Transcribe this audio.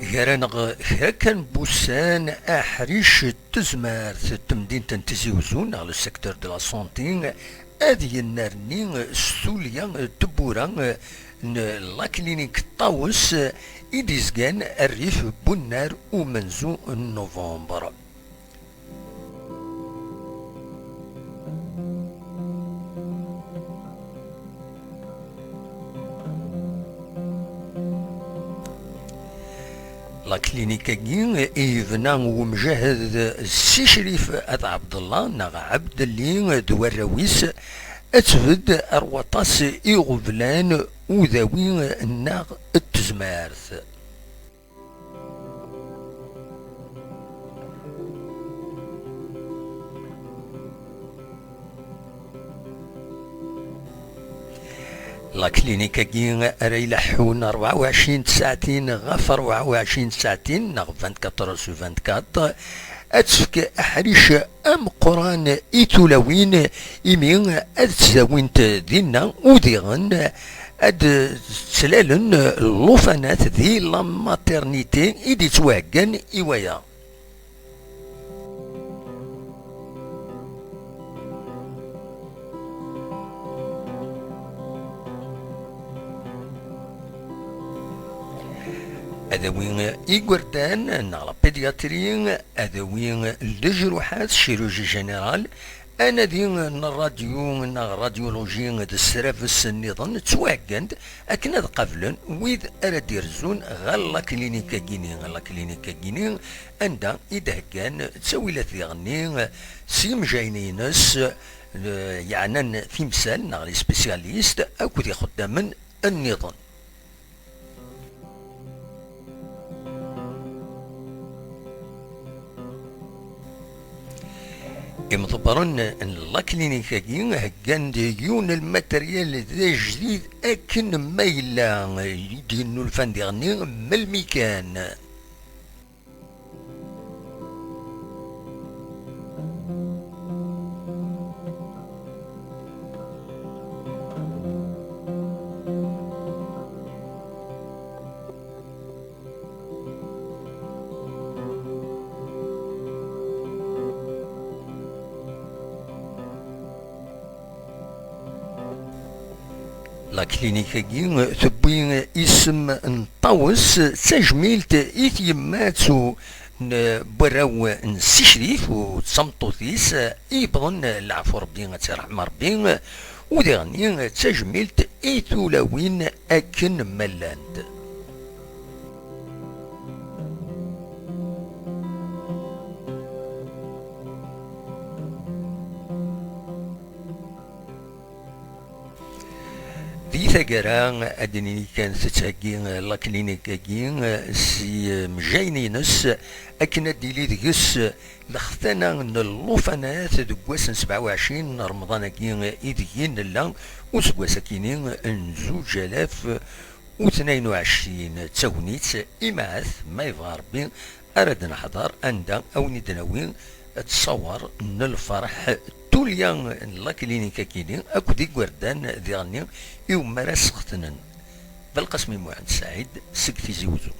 غيرنا كان بوسان احريش تزمار تمدين تنتزي وزون على السيكتور دو لا سونتي هذه النارني سوليا تبورا لا كلينيك طاوس إديزغان الريف بنار ومنزو نوفمبر. لا كلينيكا كين ايفنا ومجهد السي شريف عبد الله نغ عبد اللي دوراويس اتفد اروطاس ايغوفلان وذاوي نغ التزمارث. لا كلينيكا كين راي لحون 24 ساعتين غف 24 ساعتين نغ 24 سو 24 اتفك احريش ام قران ايتولوين ايمين اتزاوينت دينا وديغن اد تسلالن اللوفانات ذي لا ماترنيتي ايدي تواكن ايوايا. أذوين إيغوردان نغلا بيدياتري أذوين الجروحات شيروجي جنرال أنا دين الراديو نغ راديولوجي د السرافس النظام تواكند أكن هذا قبلا ويذ أرديرزون غالا كلينيكا كيني غالا كلينيكا كيني أندا إذا كان تسوي لثي غني سيم جاينينس يعني في مثال نغلي سبيسياليست أكو دي خدام النظام. يمضبرن لا كلينيكا كين هكان ديون الماتريال ذا جديد اكن مايلا يدينو الفان ديغني من الميكان. لا كلينيكا كين تبين اسم نطاوس تجميلت إثيماتو براو نسي شريف وتصمطوثيس يبغن العفو ربي ترحم ربي وديغني تجميلت إيثولاوين أكن ملاند. دي ثقرا أدني كان تتهكي لا كلينيكا كين سي مجاينينس أكن ديلي ديس لختنا اللوفانات دكواس 27 رمضان كين إيديين لا وسكواس كينين نزوج آلاف واثنين وعشرين تاونيت إماث ما يبغى ربي أراد نحضر أندا أو ندناوين تصور من الفرح توليا لا كلينيكا كيني اكو دي كوردان ديغني يوم راس ختنن بالقسم معد سعيد سكتي زوزو.